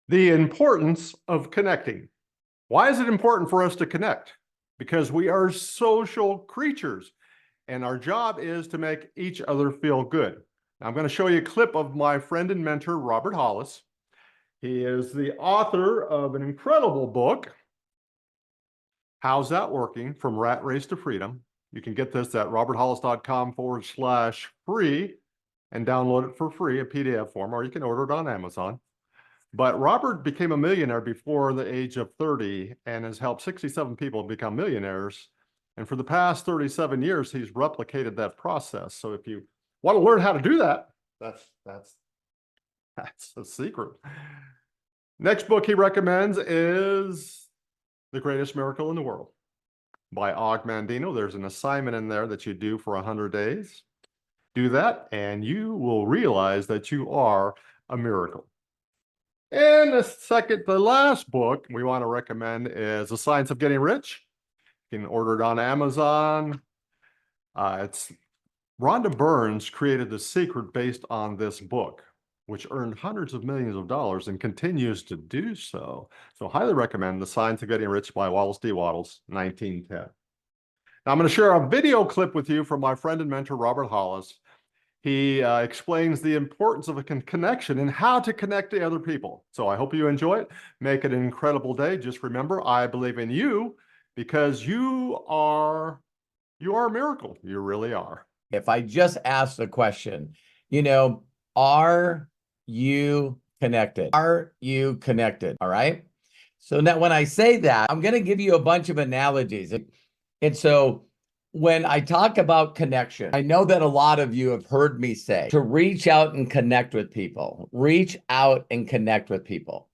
The importance of connecting. Why is it important for us to connect? Because we are social creatures and our job is to make each other feel good. Now, I'm going to show you a clip of my friend and mentor, Robert Hollis. He is the author of an incredible book, How's That Working? From Rat Race to Freedom. You can get this at roberthollis.com/free and download it for free, a PDF form, or you can order it on Amazon. But Robert became a millionaire before the age of 30 and has helped 67 people become millionaires. And for the past 37 years, he's replicated that process. So if you want to learn how to do that, that's a secret. Next book he recommends is The Greatest Miracle in the World by Og Mandino. There's an assignment in there that you do for 100 days. Do that, and you will realize that you are a miracle. And the last book we want to recommend is The Science of Getting Rich. You can order it on Amazon. It's Rhonda Burns created The Secret based on this book, which earned hundreds of millions of dollars and continues to do so. So highly recommend The Science of Getting Rich by Wallace D. Wattles, 1910. Now I'm going to share a video clip with you from my friend and mentor, Robert Hollis. He explains the importance of a connection and how to connect to other people. So I hope you enjoy it. Make it an incredible day. Just remember, I believe in you because you are a miracle. You really are. If I just ask the question, are you connected? Are you connected? All right. So now when I say that, I'm going to give you a bunch of analogies. And so when I talk about connection, I know that a lot of you have heard me say to reach out and connect with people, reach out and connect with people.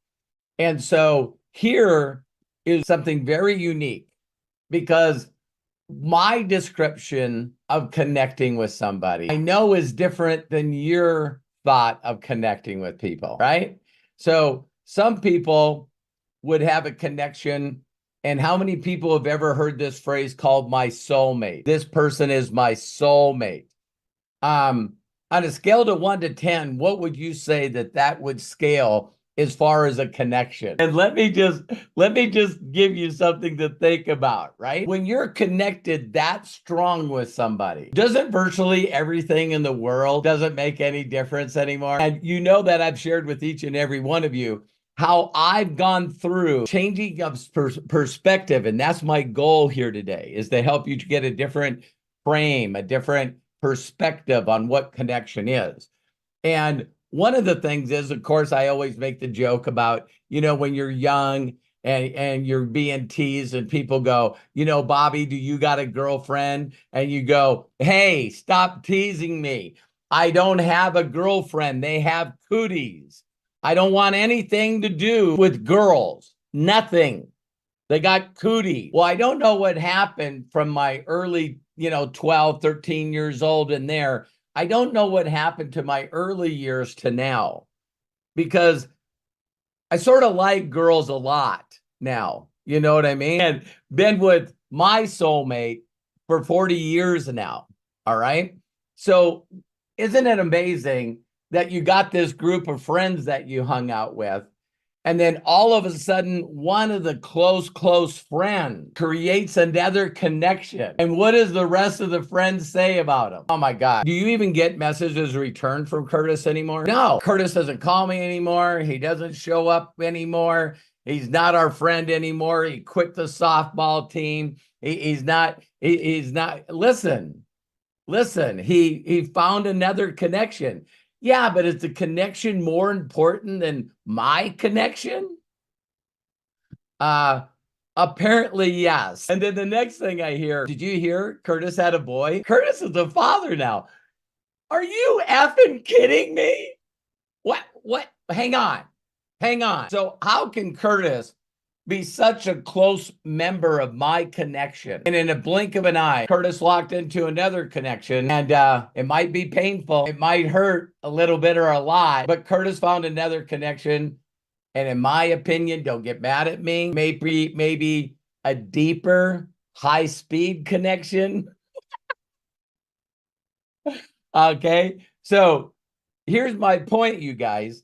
And so here is something very unique because my description of connecting with somebody I know is different than your thought of connecting with people, right? So some people would have a connection. And how many people have ever heard this phrase called my soulmate? This person is my soulmate. On a scale to 1 to 10, what would you say that would scale as far as a connection? And let me just give you something to think about, right? When you're connected that strong with somebody, doesn't virtually everything in the world doesn't make any difference anymore? And you know that I've shared with each and every one of you how I've gone through changing of perspective. And that's my goal here today, is to help you to get a different frame, a different perspective on what connection is. And one of the things is, of course, I always make the joke about, when you're young and you're being teased and people go, Bobby, do you got a girlfriend? And you go, hey, stop teasing me. I don't have a girlfriend. They have cooties. I don't want anything to do with girls. Nothing. They got cootie. Well, I don't know what happened from my early, 12, 13 years old in there. I don't know what happened to my early years to now, because I sort of like girls a lot now. You know what I mean? And been with my soulmate for 40 years now. All right. So isn't it amazing that you got this group of friends that you hung out with, and then all of a sudden, one of the close friends creates another connection. And what does the rest of the friends say about him? Oh my God. Do you even get messages returned from Curtis anymore? No. Curtis doesn't call me anymore. He doesn't show up anymore. He's not our friend anymore. He quit the softball team. He's not. Listen, he found another connection. Yeah, but is the connection more important than my connection? Apparently, yes. And then the next thing I hear, did you hear Curtis had a boy? Curtis is a father now. Are you effing kidding me? What? Hang on. So how can Curtis be such a close member of my connection? And in a blink of an eye, Curtis locked into another connection, and it might be painful. It might hurt a little bit or a lot, but Curtis found another connection. And in my opinion, don't get mad at me, maybe a deeper, high-speed connection. Okay, so here's my point, you guys.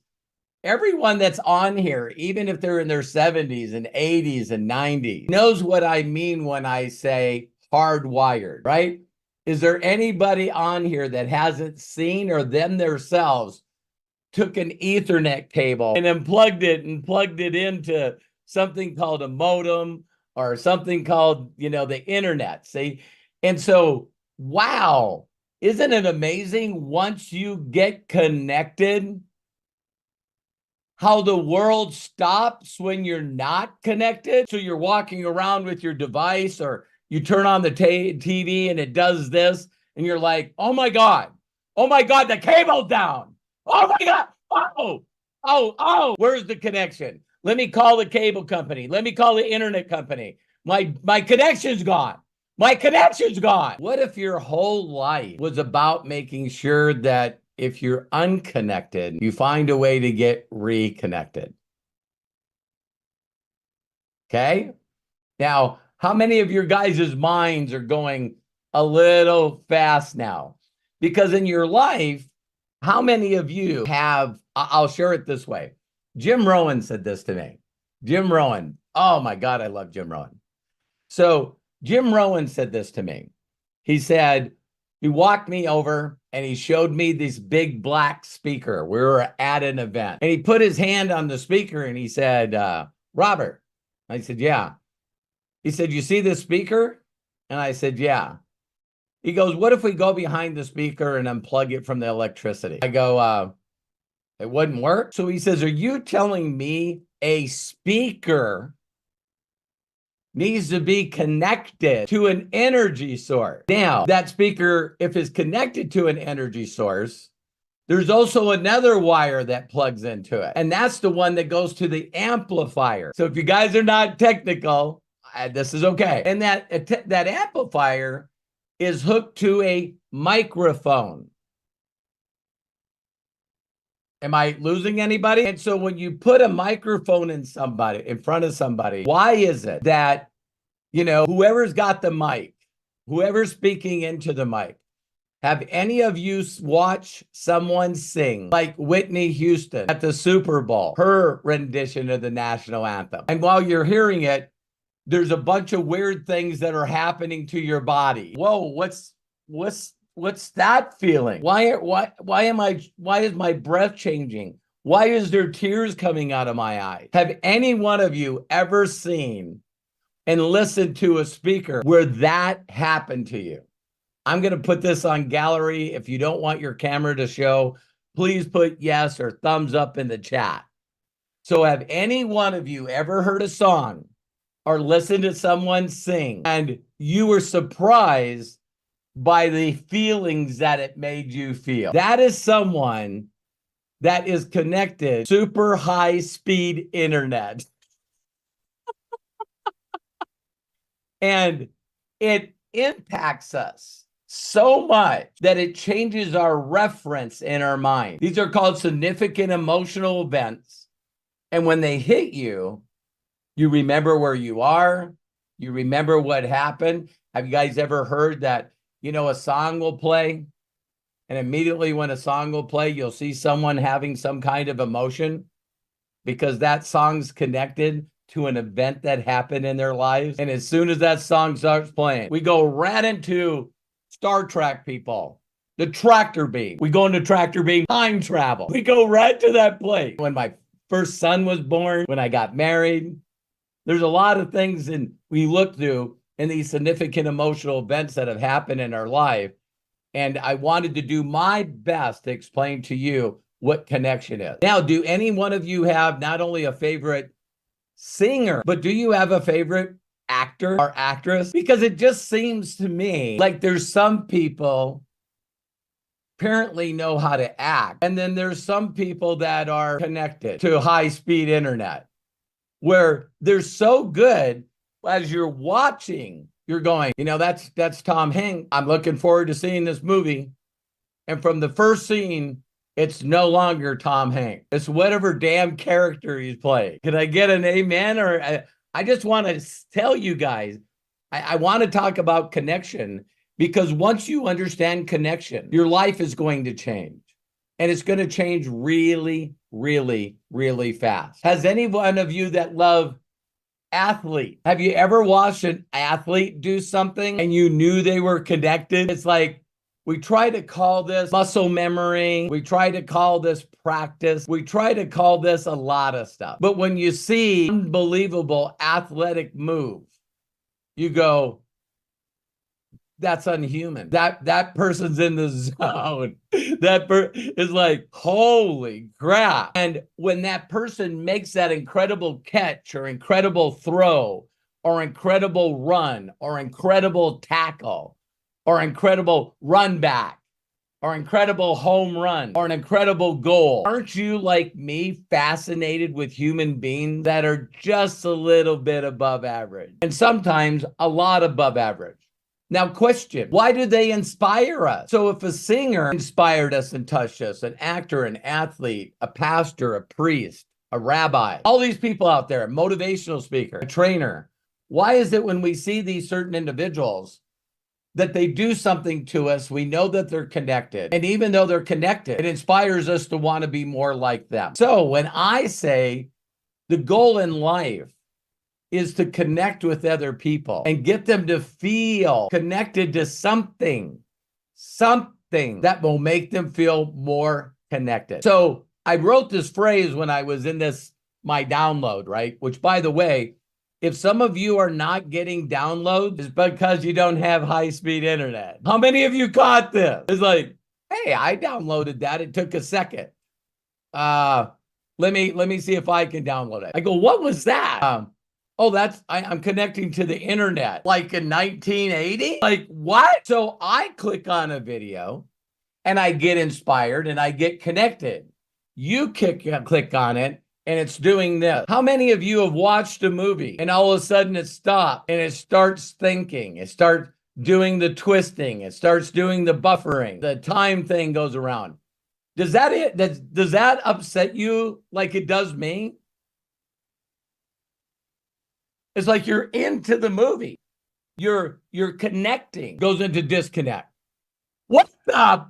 everyone that's on here, even if they're in their 70s and 80s and 90s, knows what I mean when I say hardwired, right? Is there anybody on here that hasn't seen or them themselves took an Ethernet cable and unplugged it and plugged it into something called a modem or something called, the internet? See? And so, wow, isn't it amazing once you get connected, how the world stops when you're not connected? So you're walking around with your device, or you turn on the TV and it does this, and you're like, oh my God, the cable's down. Oh my God, where's the connection? Let me call the cable company. Let me call the internet company. My connection's gone. My connection's gone. What if your whole life was about making sure that if you're unconnected, you find a way to get reconnected? Okay? Now, how many of your guys' minds are going a little fast now? Because in your life, how many of you have, I'll share it this way. Jim Rohn said this to me. Jim Rohn. Oh my God, I love Jim Rohn. So Jim Rohn said this to me. He said, he walked me over and he showed me this big black speaker. We were at an event and he put his hand on the speaker and he said, Robert. I said, yeah. He said, you see this speaker? And I said, yeah. He goes, what if we go behind the speaker and unplug it from the electricity? I go, it wouldn't work. So he says, are you telling me a speaker needs to be connected to an energy source? Now, that speaker, if it's connected to an energy source, there's also another wire that plugs into it. And that's the one that goes to the amplifier. So if you guys are not technical, this is okay. And that amplifier is hooked to a microphone. Am I losing anybody? And so when you put a microphone in front of somebody, why is it that, whoever's got the mic, whoever's speaking into the mic, have any of you watched someone sing like Whitney Houston at the Super Bowl, her rendition of the national anthem? And while you're hearing it, there's a bunch of weird things that are happening to your body. Whoa, what's that feeling? Why is my breath changing? Why is there tears coming out of my eyes? Have any one of you ever seen and listened to a speaker where that happened to you? I'm going to put this on gallery. If you don't want your camera to show, please put yes or thumbs up in the chat. So have any one of you ever heard a song or listened to someone sing and you were surprised by the feelings that it made you feel? That is someone that is connected super high speed internet. And it impacts us so much that it changes our reference in our mind. These are called significant emotional events. And when they hit you, you remember where you are. You remember what happened. Have you guys ever heard that, a song will play, and immediately when a song will play, you'll see someone having some kind of emotion because that song's connected to an event that happened in their lives? And as soon as that song starts playing, we go right into Star Trek, people. The tractor beam. We go into tractor beam time travel. We go right to that place. When my first son was born, when I got married, there's a lot of things we look through in these significant emotional events that have happened in our life. And I wanted to do my best to explain to you what connection is. Now, do any one of you have not only a favorite singer, but do you have a favorite actor or actress? Because it just seems to me like there's some people apparently know how to act, and then there's some people that are connected to high-speed internet where they're so good as you're watching, you're going, that's Tom Hanks. I'm looking forward to seeing this movie. And from the first scene, it's no longer Tom Hanks. It's whatever damn character he's playing. Can I get an amen? Or I just want to tell you guys, I want to talk about connection, because once you understand connection, your life is going to change. And it's going to change really, really, really fast. Has any one of you that love athlete, have you ever watched an athlete do something and you knew they were connected? It's like, we try to call this muscle memory. We try to call this practice. We try to call this a lot of stuff. But when you see unbelievable athletic move, you go, that's unhuman. That person's in the zone. Is like, holy crap. And when that person makes that incredible catch or incredible throw or incredible run or incredible tackle or incredible run back or incredible home run or an incredible goal, aren't you, like me, fascinated with human beings that are just a little bit above average and sometimes a lot above average? Now, question, why do they inspire us? So if a singer inspired us and touched us, an actor, an athlete, a pastor, a priest, a rabbi, all these people out there, a motivational speaker, a trainer, why is it when we see these certain individuals that they do something to us, we know that they're connected. And even though they're connected, it inspires us to want to be more like them. So when I say the goal in life is to connect with other people and get them to feel connected to something that will make them feel more connected. So I wrote this phrase when I was in my download, right? Which, by the way, if some of you are not getting downloads, it's because you don't have high-speed internet. How many of you caught this? It's like, hey, I downloaded that. It took a second. Let me see if I can download it. I go, what was that? Oh, I'm connecting to the internet, like in 1980? Like, what? So I click on a video and I get inspired and I get connected. You click on it and it's doing this. How many of you have watched a movie and all of a sudden it stops and it starts thinking, it starts doing the twisting, it starts doing the buffering, the time thing goes around? Does that upset you like it does me? It's like you're into the movie. You're connecting, goes into disconnect. What the?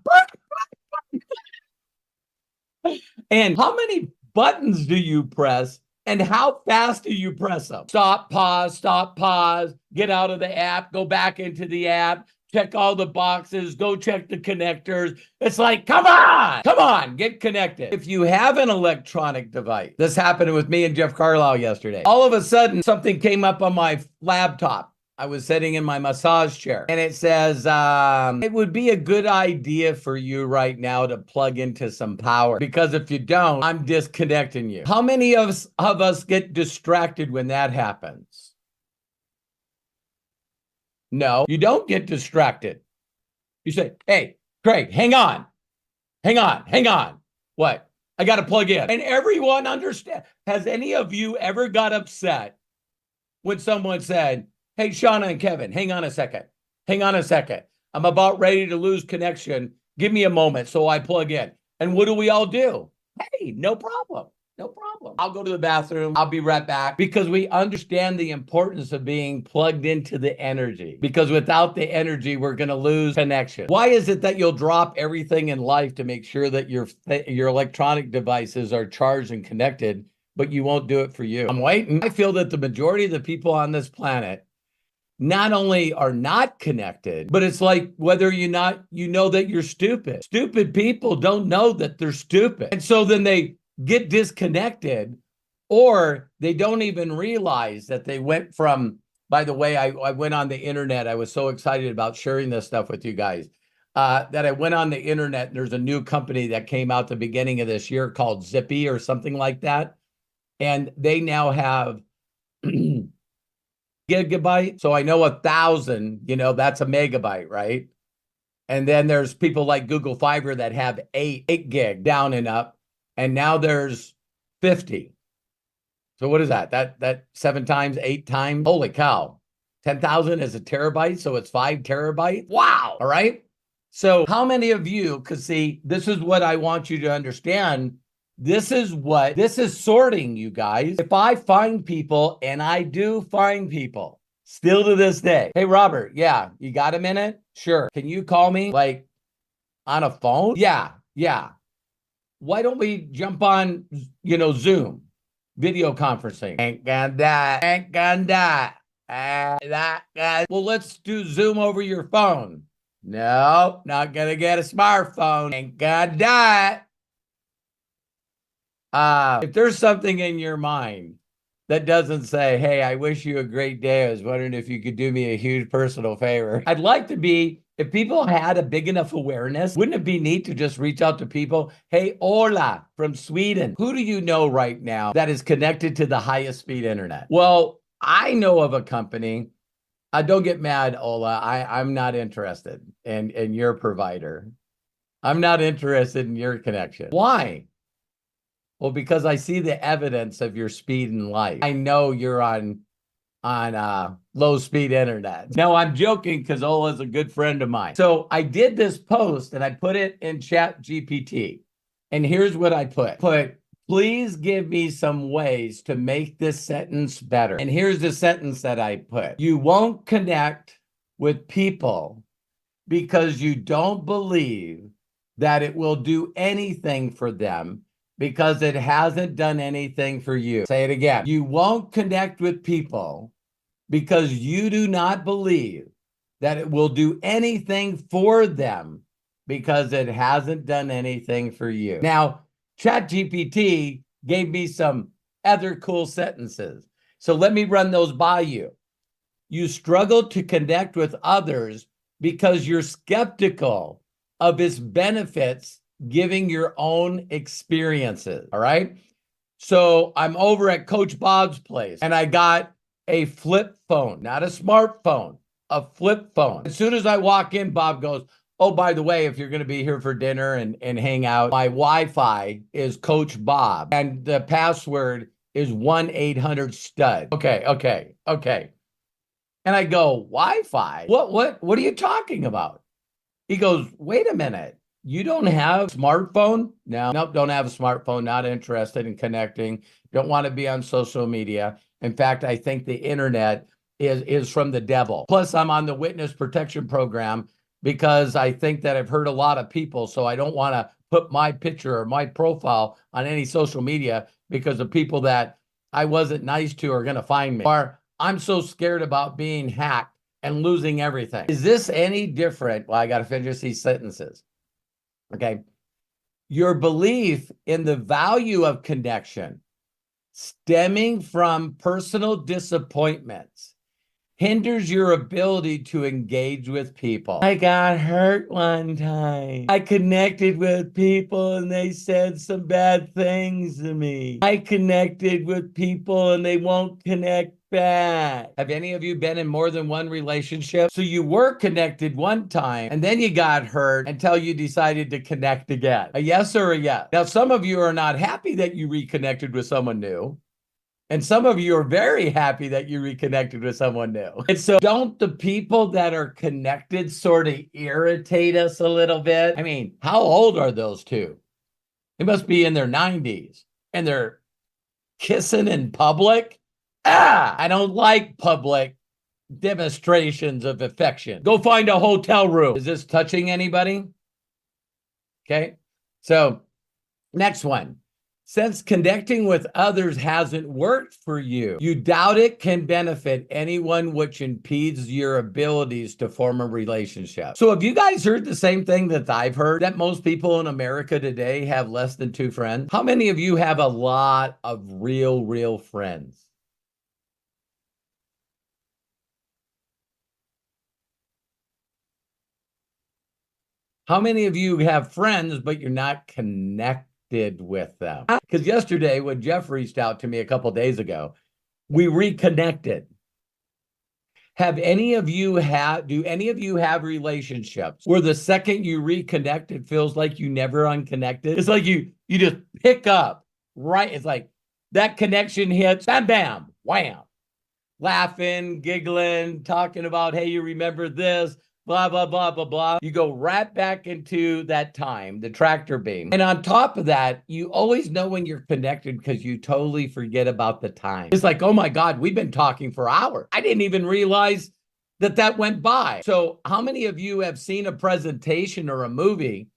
And how many buttons do you press and how fast do you press them? Stop, pause, get out of the app, go back into the app, check all the boxes, go check the connectors. It's like, come on, get connected. If you have an electronic device, this happened with me and Jeff Carlisle yesterday. All of a sudden, something came up on my laptop. I was sitting in my massage chair and it says, it would be a good idea for you right now to plug into some power because if you don't, I'm disconnecting you. How many of us get distracted when that happens? No, you don't get distracted. You say, hey, Craig, hang on. What? I got to plug in. And everyone understands. Has any of you ever got upset when someone said, hey, Shauna and Kevin, hang on a second. I'm about ready to lose connection. Give me a moment so I plug in. And what do we all do? Hey, no problem. I'll go to the bathroom. I'll be right back because we understand the importance of being plugged into the energy because without the energy, we're going to lose connection. Why is it that you'll drop everything in life to make sure that your electronic devices are charged and connected, but you won't do it for you? I'm waiting. I feel that the majority of the people on this planet not only are not connected, but it's like whether you know that you're stupid. Stupid people don't know that they're stupid. And so then they get disconnected or they don't even realize that they went from, by the way, I went on the internet. I was so excited about sharing this stuff with you guys that I went on the internet and there's a new company that came out the beginning of this year called Zippy or something like that. And they now have gigabyte. So I know 1,000, that's a megabyte, right? And then there's people like Google Fiber that have 8 gig down and up. And now there's 50. So what is that? That 7 times, 8 times? Holy cow. 10,000 is a terabyte. So it's 5 terabytes. Wow. All right. So how many of you could see, this is what I want you to understand. This is sorting, you guys. If I find people, and I do find people still to this day. Hey, Robert. Yeah. You got a minute? Sure. Can you call me like on a phone? Yeah. why don't we jump on, Zoom, video conferencing? Ain't gonna die. Ain't gonna die. Well, let's do Zoom over your phone. No, not gonna get a smartphone. Ain't gonna die. If there's something in your mind that doesn't say, hey, I wish you a great day, I was wondering if you could do me a huge personal favor. I'd like to be, if people had a big enough awareness, wouldn't it be neat to just reach out to people? Hey, Ola from Sweden. Who do you know right now that is connected to the highest speed internet? Well, I know of a company. Don't get mad, Ola. I'm not interested in your provider. I'm not interested in your connection. Why? Well, because I see the evidence of your speed in life. I know you're on low speed internet. No, I'm joking because Ola's a good friend of mine. So I did this post and I put it in Chat GPT. And here's what I put. Please give me some ways to make this sentence better. And here's the sentence that I put. You won't connect with people because you don't believe that it will do anything for them because it hasn't done anything for you. Say it again. You won't connect with people because you do not believe that it will do anything for them because it hasn't done anything for you. Now, ChatGPT gave me some other cool sentences. So let me run those by you. You struggle to connect with others because you're skeptical of its benefits giving your own experiences. All right. So I'm over at Coach Bob's place and I got a flip phone, not a smartphone, a flip phone. As soon as I walk in, Bob goes, oh, by the way, if you're going to be here for dinner and hang out, my Wi-Fi is Coach Bob and the password is 1-800-STUD. Okay. And I go, Wi-Fi? What are you talking about? He goes, wait a minute. You don't have a smartphone? No, nope, don't have a smartphone. Not interested in connecting. Don't want to be on social media. In fact, I think the internet is from the devil. Plus, I'm on the witness protection program because I think that I've hurt a lot of people. So I don't want to put my picture or my profile on any social media because the people that I wasn't nice to are going to find me. Or I'm so scared about being hacked and losing everything. Is this any different? Well, I got to finish these sentences. Okay. Your belief in the value of connection stemming from personal disappointments hinders your ability to engage with people. I got hurt one time. I connected with people and they said some bad things to me. I connected with people and they won't connect back. Have any of you been in more than one relationship? So you were connected one time and then you got hurt until you decided to connect again. A yes or a yes? Now, some of you are not happy that you reconnected with someone new. And some of you are very happy that you reconnected with someone new. And so don't the people that are connected sort of irritate us a little bit? I mean, how old are those two? They must be in their 90s and they're kissing in public. I don't like public demonstrations of affection. Go find a hotel room. Is this touching anybody? Okay. So next one. Since connecting with others hasn't worked for you, you doubt it can benefit anyone, which impedes your abilities to form a relationship. So have you guys heard the same thing that I've heard, that most people in America today have less than 2 friends? How many of you have a lot of real friends? How many of you have friends, but you're not connected with them? Because yesterday when Jeff reached out to me a couple days ago, we reconnected. Do any of you have relationships where the second you reconnect, it feels like you never unconnected? It's like you just pick up, right? It's like that connection hits, bam, bam, wham. Laughing, giggling, talking about, hey, you remember this? Blah, blah, blah, blah, blah. You go right back into that time, the tractor beam. And on top of that, you always know when you're connected because you totally forget about the time. It's like, oh my God, we've been talking for hours. I didn't even realize that went by. So how many of you have seen a presentation or a movie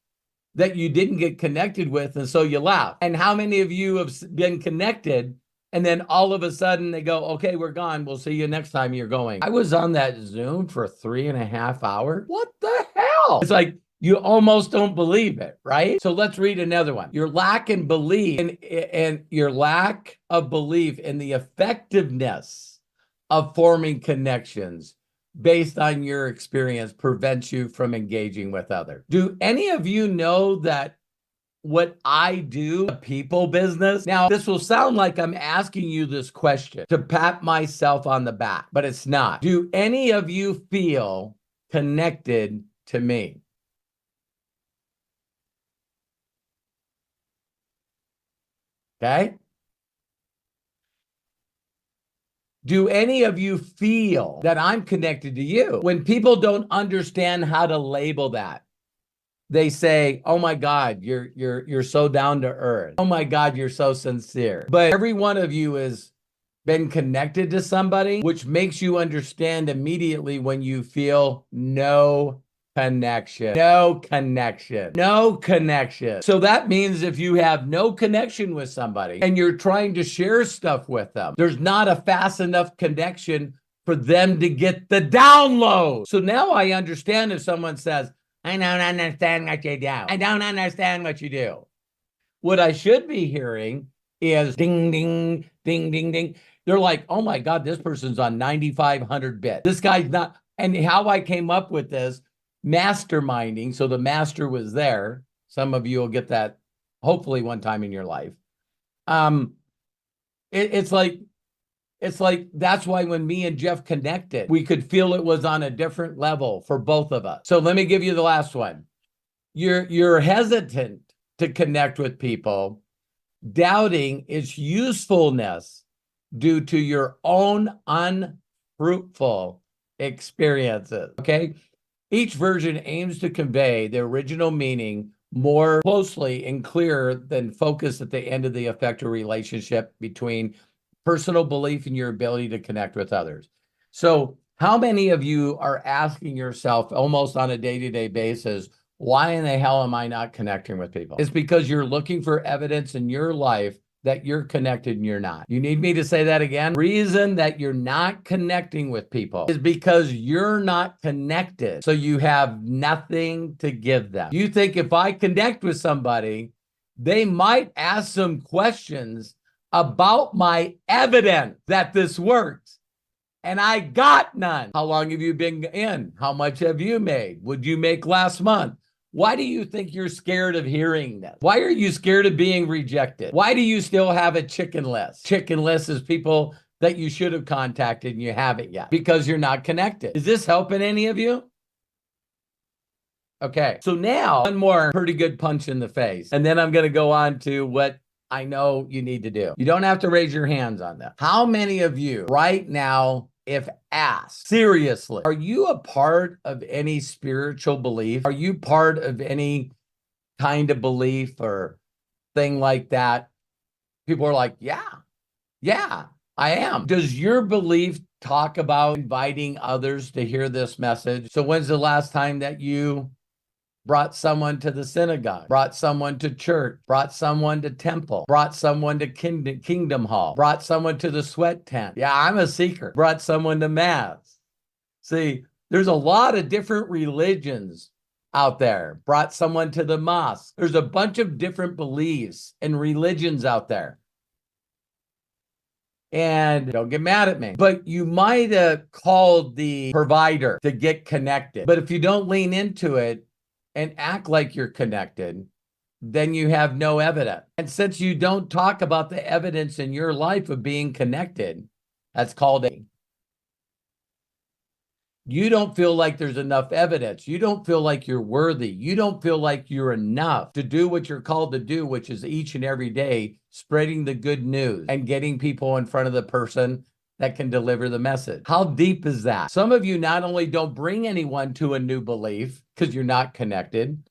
that you didn't get connected with, and so you laugh? And how many of you have been connected and then all of a sudden they go, okay, we're gone. We'll see you next time you're going. I was on that Zoom for 3.5 hours. What the hell? It's like, you almost don't believe it, right? So let's read another one. Your lack in belief and your lack of belief in the effectiveness of forming connections based on your experience prevents you from engaging with others. Do any of you know that what I do, a people business? Now, this will sound like I'm asking you this question to pat myself on the back, but it's not. Do any of you feel connected to me? Okay? Do any of you feel that I'm connected to you? When people don't understand how to label that, they say, "Oh my God, you're so down to earth. Oh my God, you're so sincere." But every one of you has been connected to somebody, which makes you understand immediately when you feel no connection. No connection. No connection. So that means if you have no connection with somebody and you're trying to share stuff with them, there's not a fast enough connection for them to get the download. So now I understand if someone says, "I don't understand what you do. I don't understand what you do." What I should be hearing is ding, ding, ding, ding, ding. They're like, "Oh my God, this person's on 9,500 bits. This guy's not." And how I came up with this masterminding. So the master was there. Some of you will get that hopefully one time in your life. It's like that's why when me and Jeff connected, we could feel it was on a different level for both of us. So let me give you the last one. You're hesitant to connect with people, doubting its usefulness due to your own unfruitful experiences. Okay? Each version aims to convey the original meaning more closely and clearer than focus at the end of the effective relationship between personal belief in your ability to connect with others. So how many of you are asking yourself almost on a day-to-day basis, why in the hell am I not connecting with people? It's because you're looking for evidence in your life that you're connected and you're not. You need me to say that again? Reason that you're not connecting with people is because you're not connected. So you have nothing to give them. You think if I connect with somebody, they might ask some questions about my evidence that this works. And I got none. How long have you been in? How much have you made? Would you make last month? Why do you think you're scared of hearing this? Why are you scared of being rejected? Why do you still have a chicken list? Chicken list is people that you should have contacted and you haven't yet because you're not connected. Is this helping any of you? Okay, so now one more pretty good punch in the face. And then I'm going to go on to what I know you need to do. You don't have to raise your hands on that. How many of you right now, if asked, seriously, are you a part of any spiritual belief? Are you part of any kind of belief or thing like that? People are like, yeah, I am. Does your belief talk about inviting others to hear this message? So when's the last time that you brought someone to the synagogue, brought someone to church, brought someone to temple, brought someone to kingdom hall, brought someone to the sweat tent? Yeah, I'm a seeker. Brought someone to mass. See, there's a lot of different religions out there. Brought someone to the mosque. There's a bunch of different beliefs and religions out there. And don't get mad at me, but you might have called the provider to get connected. But if you don't lean into it and act like you're connected, then you have no evidence. And since you don't talk about the evidence in your life of being connected, that's called a. You don't feel like there's enough evidence. You don't feel like you're worthy. You don't feel like you're enough to do what you're called to do, which is each and every day spreading the good news and getting people in front of the person that can deliver the message. How deep is that? Some of you not only don't bring anyone to a new belief because you're not connected,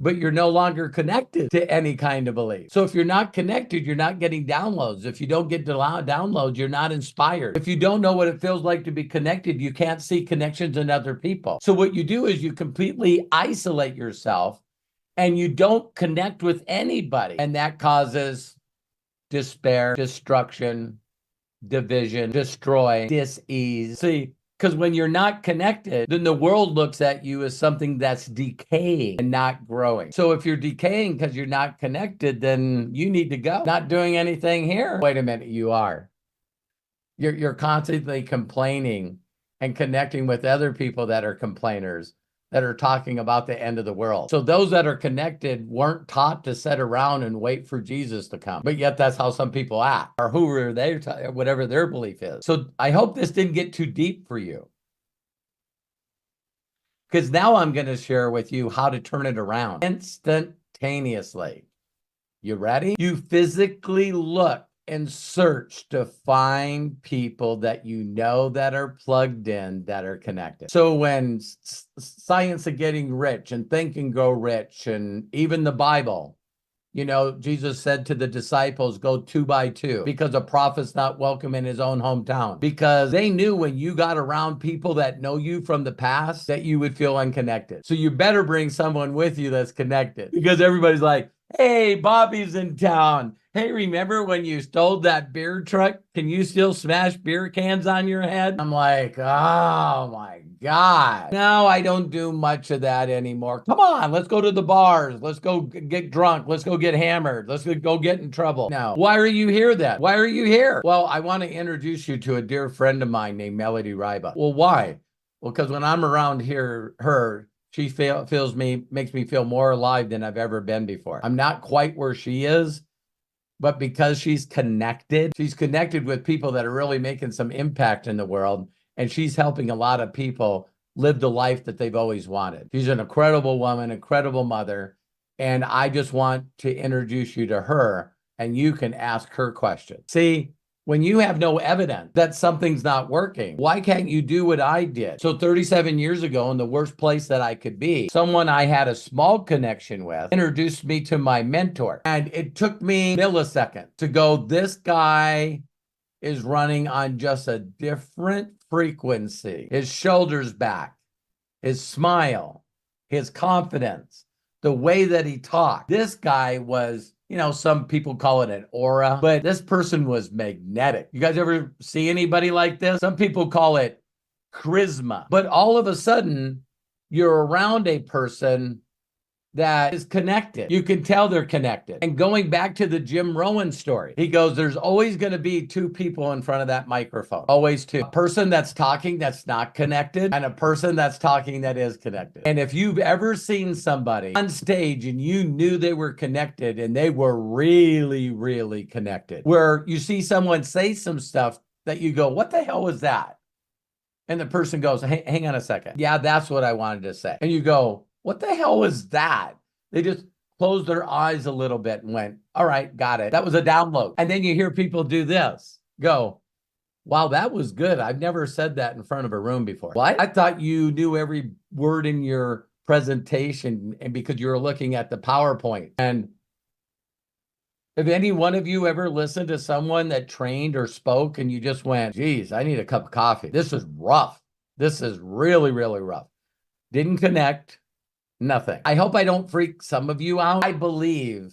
but you're no longer connected to any kind of belief. So if you're not connected, you're not getting downloads. If you don't get downloads, you're not inspired. If you don't know what it feels like to be connected, you can't see connections in other people. So what you do is you completely isolate yourself and you don't connect with anybody. And that causes despair, destruction, division, destroy, dis-ease. See, because when you're not connected, then the world looks at you as something that's decaying and not growing. So if you're decaying because you're not connected, then you need to go. Not doing anything here. Wait a minute, you are. You're constantly complaining and connecting with other people that are complainers, that are talking about the end of the world. So those that are connected weren't taught to sit around and wait for Jesus to come. But yet that's how some people act, or who are they, whatever their belief is. So I hope this didn't get too deep for you, because now I'm going to share with you how to turn it around instantaneously. You ready? You physically look and search to find people that you know that are plugged in, that are connected. So when science of getting rich and Think and Grow Rich, and even the Bible, you know, Jesus said to the disciples, go 2 by 2, because a prophet's not welcome in his own hometown. Because they knew when you got around people that know you from the past, that you would feel unconnected. So you better bring someone with you that's connected, because everybody's like, hey, Bobby's in town. Hey, remember when you stole that beer truck? Can you still smash beer cans on your head? I'm like, oh my God. No, I don't do much of that anymore. Come on, let's go to the bars. Let's go get drunk. Let's go get hammered. Let's go get in trouble. No. Why are you here then? Why are you here? Well, I want to introduce you to a dear friend of mine named Melody Ryba. Well, why? Well, because when I'm around her, she makes me feel more alive than I've ever been before. I'm not quite where she is, but because she's connected with people that are really making some impact in the world, and she's helping a lot of people live the life that they've always wanted. She's an incredible woman, incredible mother, and I just want to introduce you to her, and you can ask her questions. See, when you have no evidence that something's not working, why can't you do what I did? So 37 years ago, in the worst place that I could be, someone I had a small connection with introduced me to my mentor. And it took me a millisecond to go, this guy is running on just a different frequency. His shoulders back, his smile, his confidence, the way that he talked. This guy was, you know, some people call it an aura, but this person was magnetic. You guys ever see anybody like this? Some people call it charisma. But all of a sudden, you're around a person that is connected. You can tell they're connected. And going back to the Jim Rohn story, he goes, there's always going to be 2 people in front of that microphone. Always 2. A person that's talking that's not connected, and a person that's talking that is connected. And if you've ever seen somebody on stage and you knew they were connected, and they were really, really connected, where you see someone say some stuff that you go, what the hell was that? And the person goes, hey, hang on a second. Yeah, that's what I wanted to say. And you go, what the hell was that? They just closed their eyes a little bit and went, all right, got it. That was a download. And then you hear people do this, go, wow, that was good. I've never said that in front of a room before. What? I thought you knew every word in your presentation, and because you were looking at the PowerPoint. And have any one of you ever listened to someone that trained or spoke and you just went, geez, I need a cup of coffee. This is rough. This is really, really rough. Didn't connect. Nothing. I hope I don't freak some of you out. I believe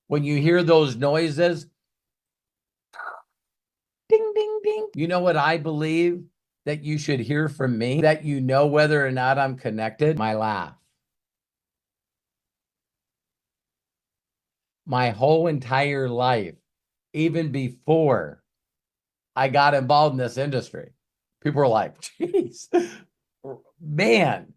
when you hear those noises, ding, ding, ding. You know what I believe that you should hear from me, that you know whether or not I'm connected? My laugh. My whole entire life, even before I got involved in this industry, people were like, geez, man,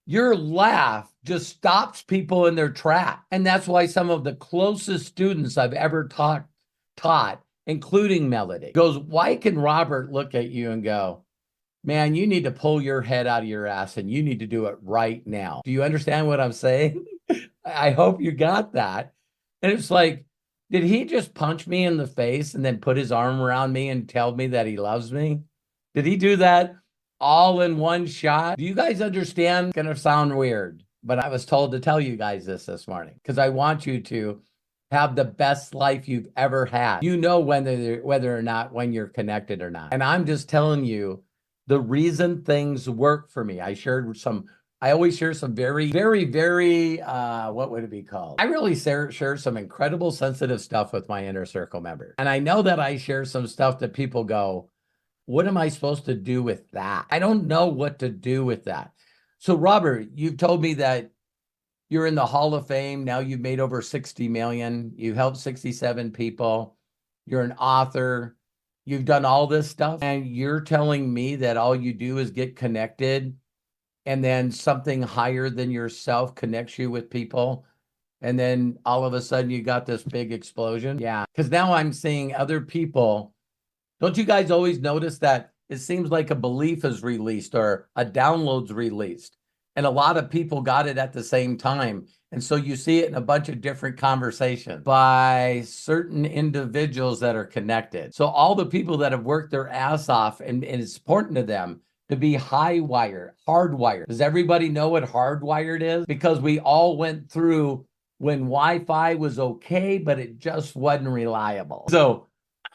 your laugh just stops people in their track. And that's why some of the closest students I've ever taught, including Melody, goes, why can Robert look at you and go, man, you need to pull your head out of your ass and you need to do it right now. Do you understand what I'm saying? I hope you got that. And it's like, did he just punch me in the face and then put his arm around me and tell me that he loves me? Did he do that all in one shot? Do you guys understand? It's gonna sound weird, but I was told to tell you guys this morning because I want you to have the best life you've ever had. You know whether or not when you're connected or not. And I'm just telling you the reason things work for me. I shared some I always share some very, very, very, what would it be called? I really share some incredible sensitive stuff with my inner circle members. And I know that I share some stuff that people go, what am I supposed to do with that? I don't know what to do with that. So Robert, you've told me that you're in the Hall of Fame. Now you've made over 60 million. You've helped 67 people. You're an author. You've done all this stuff. And you're telling me that all you do is get connected and then something higher than yourself connects you with people. And then all of a sudden you got this big explosion. Yeah. Because now I'm seeing other people. Don't you guys always notice that it seems like a belief is released or a download's released? And a lot of people got it at the same time. And so you see it in a bunch of different conversations by certain individuals that are connected. So all the people that have worked their ass off, and it's important to them to be hardwired. Does everybody know what hardwired is? Because we all went through when Wi-Fi was okay, but it just wasn't reliable. So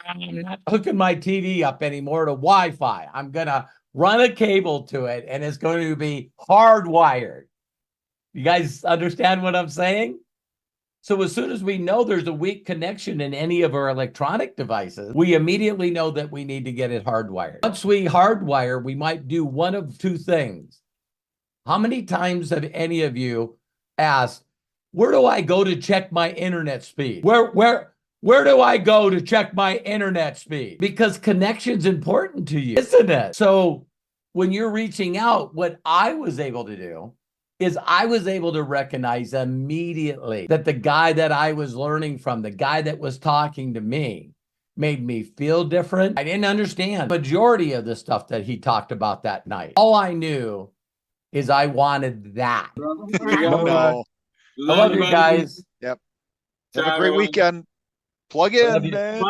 I'm not hooking my TV up anymore to Wi-Fi. I'm going to run a cable to it, and it's going to be hardwired. You guys understand what I'm saying? So as soon as we know there's a weak connection in any of our electronic devices, we immediately know that we need to get it hardwired. Once we hardwire, we might do one of two things. How many times have any of you asked, where do I go to check my internet speed? Where do I go to check my internet speed? Because connection's important to you, isn't it? So when you're reaching out, what I was able to do is I was able to recognize immediately that the guy that I was learning from, the guy that was talking to me, made me feel different. I didn't understand the majority of the stuff that he talked about that night. All I knew is I wanted that. No. I love you guys. Yep. Have a great weekend. Plug in, man.